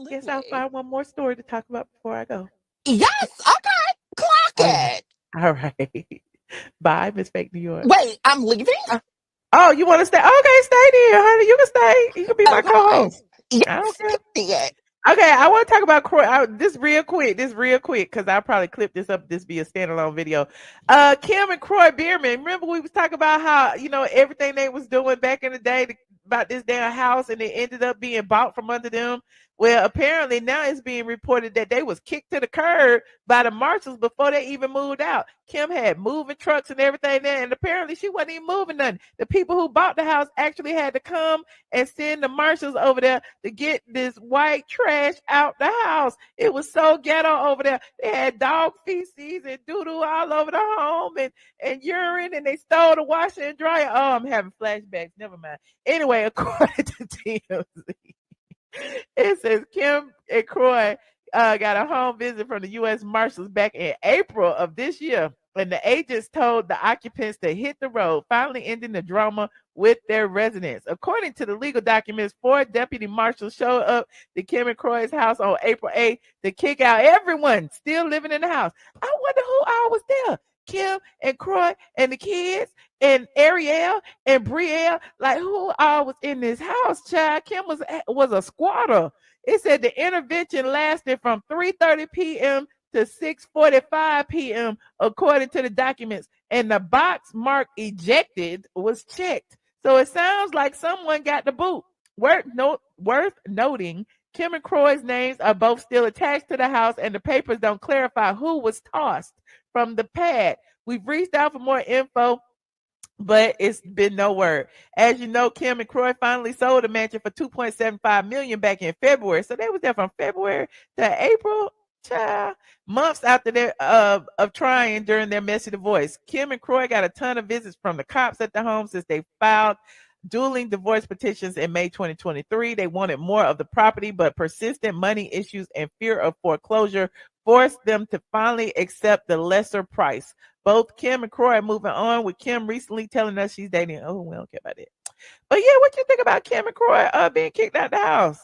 Guess I'll Absolutely. find one more story to talk about before I go. Yes. Okay. Clock All right. it. All right. Bye, Miss Fake New York. Wait, I'm leaving? Uh, Oh, you want to stay? Okay, stay there, honey. You can stay. You can be my Okay. co-host. I don't Yes, care. period. Okay, I want to talk about Kroy. This real quick. Because I'll probably clip this up. This be a standalone video. Kim and Kroy Biermann. Remember we was talking about how everything they was doing back in the day about this damn house, and it ended up being bought from under them. Well, apparently now it's being reported that they was kicked to the curb by the marshals before they even moved out. Kim had moving trucks and everything there, and apparently she wasn't even moving nothing. The people who bought the house actually had to come and send the marshals over there to get this white trash out the house. It was so ghetto over there. They had dog feces and doo-doo all over the home and urine, and they stole the washer and dryer. Oh, I'm having flashbacks. Never mind. Anyway, according to TMZ, it says Kim and Kroy got a home visit from the U.S. Marshals back in April of this year. And the agents told the occupants to hit the road, finally ending the drama with their residents. According to the legal documents, 4 deputy marshals showed up to Kim and Kroy's house on April 8th to kick out everyone still living in the house. I wonder who all was there. Kim and Kroy and the kids and Ariel and Brielle, like who all was in this house, child? Kim was a squatter. It said the intervention lasted from 3:30 p.m. to 6:45 p.m. according to the documents, and the box marked ejected was checked. So it sounds like someone got the boot. Worth noting, Kim and Kroy's names are both still attached to the house, and the papers don't clarify who was tossed from the pad. We've reached out for more info, but it's been no word. As you know, Kim and Kroy finally sold the mansion for $2.75 million back in February. So they was there from February to April, child, months after their of trying during their messy divorce. Kim and Kroy got a ton of visits from the cops at the home since they filed dueling divorce petitions in May 2023. They wanted more of the property, but persistent money issues and fear of foreclosure forced them to finally accept the lesser price. Both Kim and Kroy are moving on, with Kim recently telling us she's dating. Oh, we don't care about it. But yeah, what you think about Kim and Kroy being kicked out the house?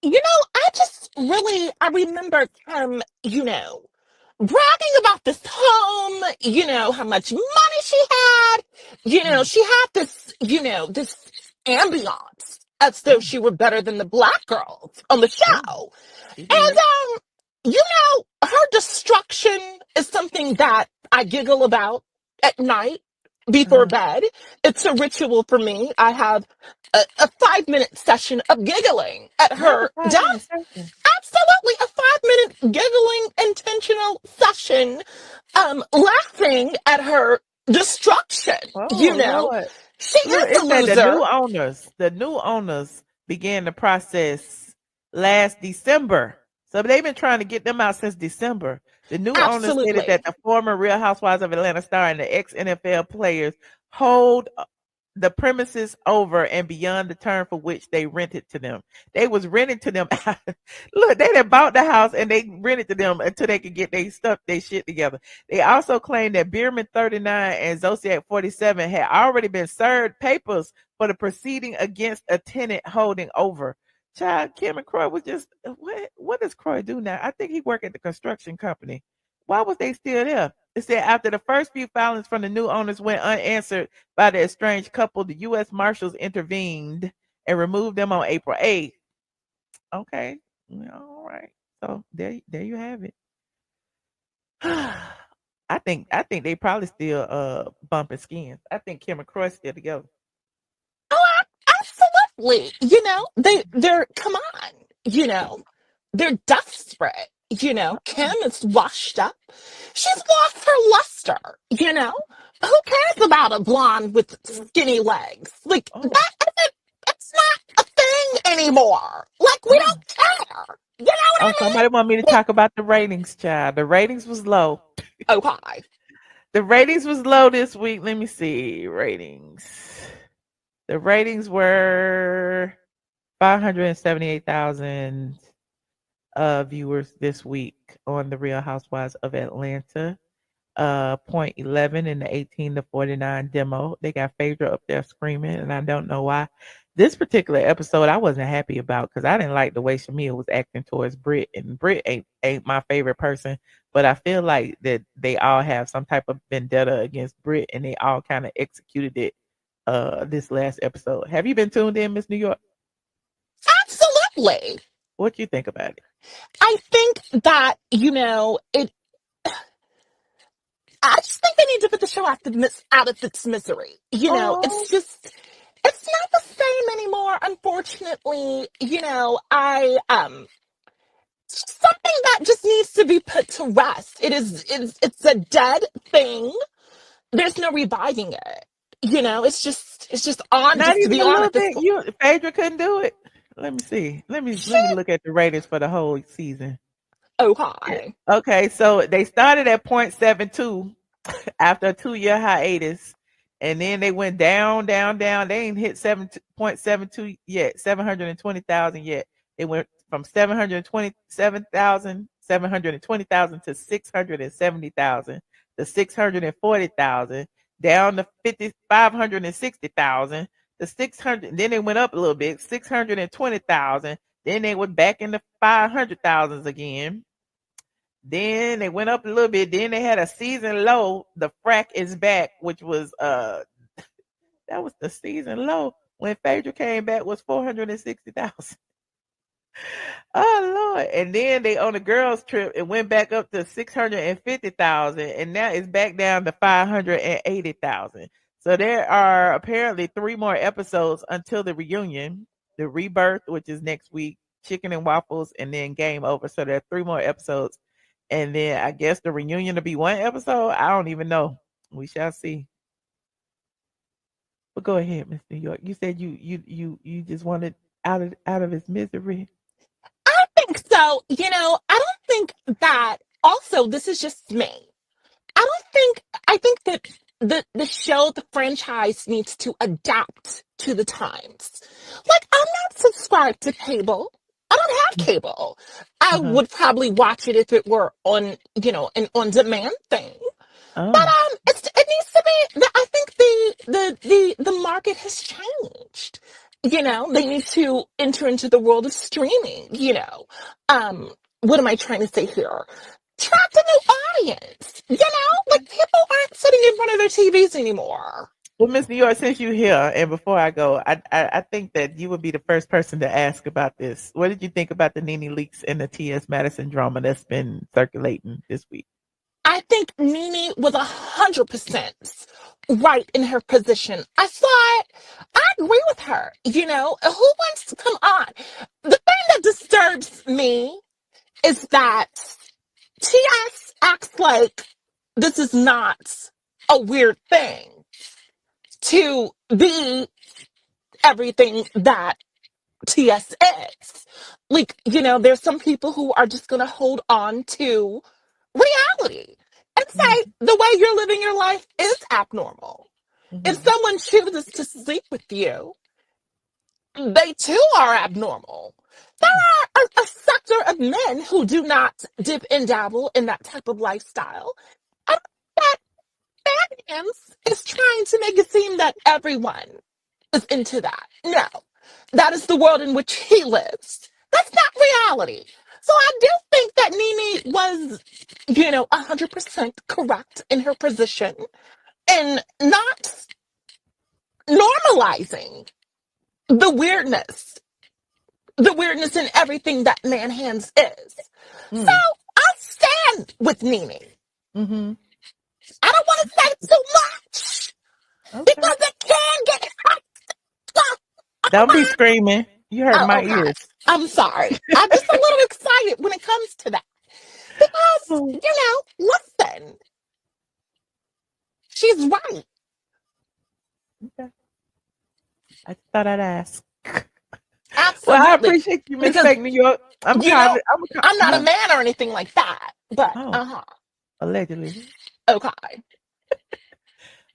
I remember bragging about this home, how much money she had. Mm. She had this ambiance as though Oh, she were better than the black girls on the oh, show. she And did. her destruction is something that I giggle about at night before Uh-huh. bed. It's a ritual for me. I have a 5-minute session of giggling at Not a her 5 minute death. session. Absolutely, a 5-minute giggling intentional session, laughing at her destruction. Oh Lord. She Look, is it a said loser. the new owners began the process last December. So they've been trying to get them out since December. The new owners stated that Absolutely. the former Real Housewives of Atlanta star and the ex NFL players hold the premises over and beyond the term for which they rented to them. They was renting to them. Look, they done bought the house and they rented to them until they could get their shit together. They also claimed that Biermann 39 and Zolciak 47 had already been served papers for the proceeding against a tenant holding over. Child, Kim and Kroy was just what does Kroy do now? I think he worked at the construction company. Why was they still there? It said after the first few filings from the new owners went unanswered by the estranged couple, the U.S. Marshals intervened and removed them on April 8th. Okay, all right. So there you have it. I think they probably still bumping skins. I think Kim and Kroy still together. Oh, absolutely. They're come on. They're desperate. Kim is washed up. She's lost her luster. Who cares about a blonde with skinny legs? Like Oh, that isn't. It's not a thing anymore. Like we oh, don't care. You know what oh! I Somebody want me to mean? talk about the ratings, child. The ratings was low. Oh hi. The ratings was low this week. Let me see ratings. The ratings were 578,000 viewers this week on the Real Housewives of Atlanta. point 11 in the 18 to 49 demo. They got Phaedra up there screaming, and I don't know why. This particular episode I wasn't happy about because I didn't like the way Shamia was acting towards Britt, and Britt ain't my favorite person, but I feel like that they all have some type of vendetta against Britt, and they all kind of executed it this last episode. Have you been tuned in, Miss New York? Absolutely. What you think about it? I think that, it I just think they need to put the show out of its misery. Oh, It's not the same anymore, unfortunately. It's something that just needs to be put to rest. It's a dead thing. There's no reviving it. It's just on not just to even be a on little at this bit. point. You Phaedra couldn't do it. Let me see. Let me Shit. look at the ratings for the whole season. Oh, Yeah. hi. Okay, so they started at 0.72 after a 2-year hiatus, and then they went down, down, down. They ain't hit 7.72 yet, 720,000 yet. They went from 720,000 to 670,000 to 640,000, down to 560,000 to 600. Then they went up a little bit, 620,000. Then they were back in the 500,000s again. Then they went up a little bit. Then they had a season low. The frack is back, which was that was the season low when Phaedra came back was 460,000. Oh Lord! And then they on the girls trip it went back up to 650,000, and now it's back down to 580,000. So there are apparently 3 more episodes until the reunion, the rebirth, which is next week, chicken and waffles, and then game over. So there are 3 more episodes, and then I guess the reunion will be 1 episode. I don't even know. We shall see. But go ahead, Miss New York. You said you just wanted out of his misery. I think so. I don't think that, also, this is just me. I think that the show, the franchise needs to adapt to the times. Like, I'm not subscribed to cable. I don't have cable. I Uh-huh. would probably watch it if it were on, an on-demand thing. But Oh. it needs to be. I think the market has changed. They need to enter into the world of streaming. What am I trying to say here? Attract a new audience. Like, people aren't sitting in front of their TVs anymore. Well, Miss New York, since you're here, and before I go, I think that you would be the first person to ask about this. What did you think about the Nene leaks and the T.S. Madison drama that's been circulating this week? I think Nene was 100% right in her position. I saw it. I agree with her. Who wants to come on? The thing that disturbs me is that TS acts like this is not a weird thing to be everything that TS is. Like, there's some people who are just going to hold on to reality and say Mm-hmm. the way you're living your life is abnormal. If Mm-hmm. someone chooses to sleep with you, they too are abnormal. There are a sector of men who do not dip and dabble in that type of lifestyle. And that Fans is trying to make it seem that everyone is into that. No, that is the world in which he lives. That's not reality. So I do think that Nene was, 100% correct in her position and not normalizing the weirdness, the weirdness in everything that man hands is. So Mm. I stand with Nene. Mm-hmm. I don't want to say too much Okay. because it can get hot. Don't be screaming. You hurt Oh, my okay. ears. I'm sorry. I'm just a little excited when it comes to that. Because, Oh, listen, she's right. okay. I just thought I'd ask. Well, I Absolutely. appreciate you, Miss Because, Fake New York. you know, I'm not a huh? man or anything like that. But, Oh, allegedly. okay.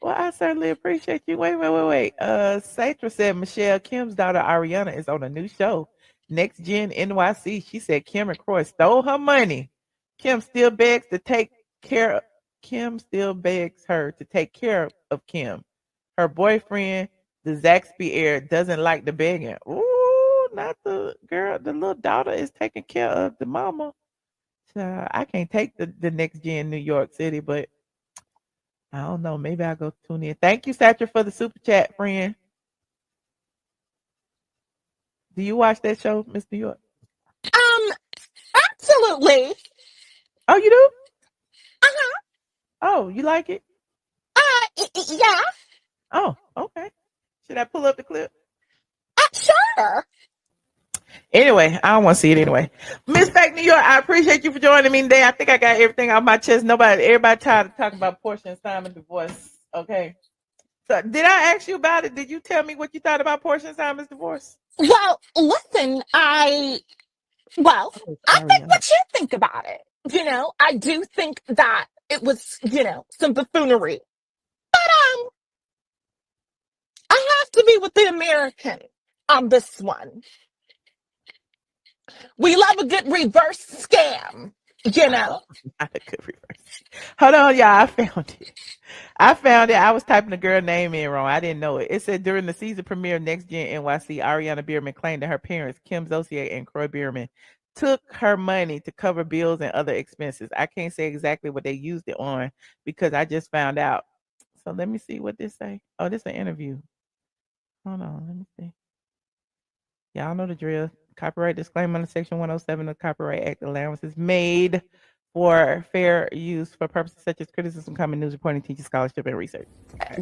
Well, I certainly appreciate you. Wait. Satra said Michelle Kim's daughter Ariana is on a new show, Next Gen NYC. She said Kim and Kroy stole her money. Kim still begs to take care. Kim still begs her to take care of Kim. Her boyfriend, the Zaxby heir, doesn't like the begging. Ooh, not the girl. The little daughter is taking care of the mama. So I can't take the next gen New York City, but I don't know. Maybe I'll go tune in. Thank you, Satcher, for the super chat, friend. Do you watch that show, Miss New York? Absolutely. Oh, you do? Uh-huh. Oh, you like it? Yeah. Oh, okay. Should I pull up the clip? Sure. Anyway, I don't want to see it anyway. Miss Back New York, I appreciate you for joining me today. I think I got everything off my chest. Everybody tired of talking about Portia and Simon divorce. Okay. So did I ask you about it? Did you tell me what you thought about Portia and Simon's divorce? Well, listen, I think what you think about it. I do think that it was, some buffoonery. But I have to be with the American on this one. We love a good reverse scam, Not a good reverse. Hold on, y'all. I found it. I was typing the girl name in wrong. I didn't know it. It said during the season premiere of Next Gen NYC, Ariana Biermann claimed that her parents, Kim Zolciak and Kroy Biermann, took her money to cover bills and other expenses. I can't say exactly what they used it on because I just found out. So let me see what this say. Oh, this is an interview. Hold on, let me see. Y'all know the drill. Copyright disclaimer under Section 107 of the Copyright Act. Allowance is made for fair use for purposes such as criticism, comment, news reporting, teaching, scholarship, and research.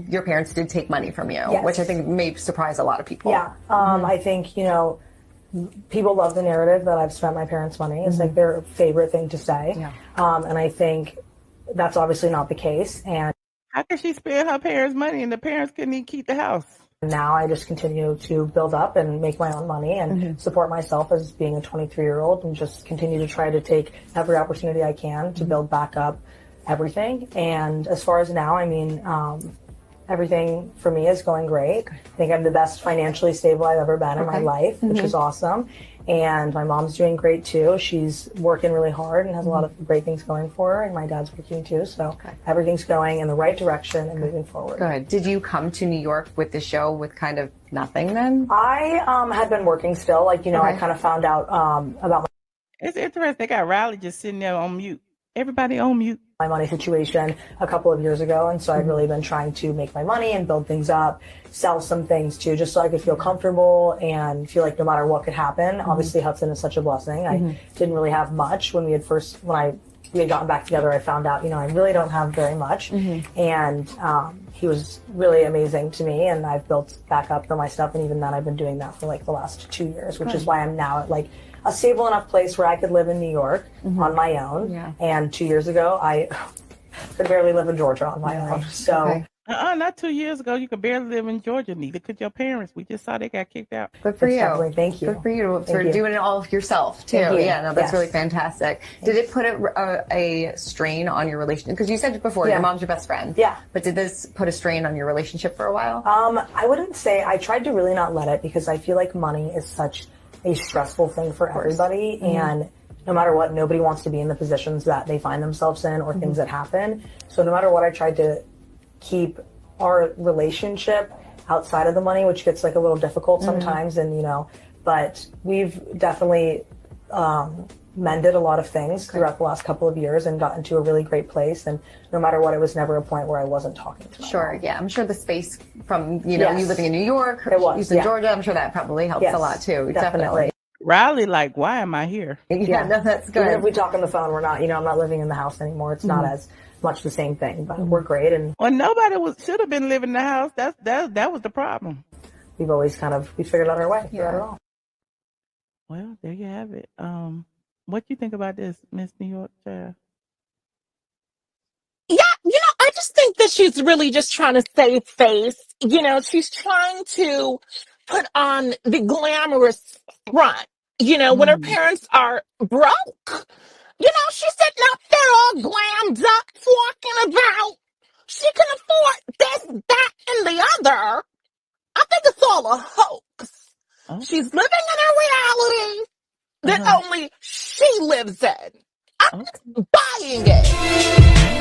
Your parents did take money from you, Yes. which I think may surprise a lot of people. Yeah, I think, people love the narrative that I've spent my parents' money. It's like their favorite thing to say. Yeah. And I think that's obviously not the case. And How can she spend her parents' money and the parents couldn't even keep the house? now I just continue to build up and make my own money and support myself as being a 23-year-old and just continue to try to take every opportunity I can to build back up everything. And as far as now, I mean, everything for me is going great. I think I'm the best financially stable I've ever been in my life, which is awesome. And my mom's doing great too. She's working really hard and has a lot of great things going for her. And my dad's working too. So everything's going in the right direction and moving forward. Good. Did you come to New York with the show with kind of nothing then? I had been working still. Like, I kind of found out about It's interesting. They got Riley just sitting there on mute. Everybody on mute. my money situation a couple of years ago, and so I've really been trying to make my money and build things up, sell some things too, just so I could feel comfortable and feel like no matter what could happen. Obviously Hudson is such a blessing. I didn't really have much when we had gotten back together. I found out, I really don't have very much, and he was really amazing to me, and I've built back up for my stuff, and even then I've been doing that for like the last 2 years, which is why I'm now at like a stable enough place where I could live in New York on my own. Yeah. And 2 years ago, I could barely live in Georgia on my own. So Not 2 years ago. You could barely live in Georgia. Neither could your parents. We just saw they got kicked out. Good for you. definitely, thank you. Good for you for Thank you. doing it all yourself too. Thank you. Yeah, no, that's Yes. really fantastic. Did it put a strain on your relationship? Because you said it before, Yeah. your mom's your best friend. Yeah. But did this put a strain on your relationship for a while? I wouldn't say, I tried to really not let it, because I feel like money is such a stressful thing for everybody, and no matter what, nobody wants to be in the positions that they find themselves in or things that happen. So no matter what, I tried to keep our relationship outside of the money, which gets like a little difficult sometimes, and but we've definitely mended a lot of things throughout the last couple of years and gotten to a really great place. And no matter what, it was never a point where I wasn't talking to my mom. Yeah, I'm sure the space from you Yes. living in New York, It was, you in yeah. Georgia, I'm sure that probably helps Yes, a lot too. definitely. Riley, like, why am I here? Yeah, no, that's Even if good. we talk on the phone, we're not, I'm not living in the house anymore. It's not as much the same thing, but we're great, and Well, nobody should have been living in the house. That was the problem. we've always we figured out our way throughout it all. Well, there you have it. What you think about this, Miss New York child? Yeah, I just think that she's really just trying to save face. She's trying to put on the glamorous front. When her parents are broke. She said, now they're all glammed up, talking about she can afford this, that, and the other. I think it's all a hoax. Oh. She's living in a reality that only she lives in. I'm just buying it.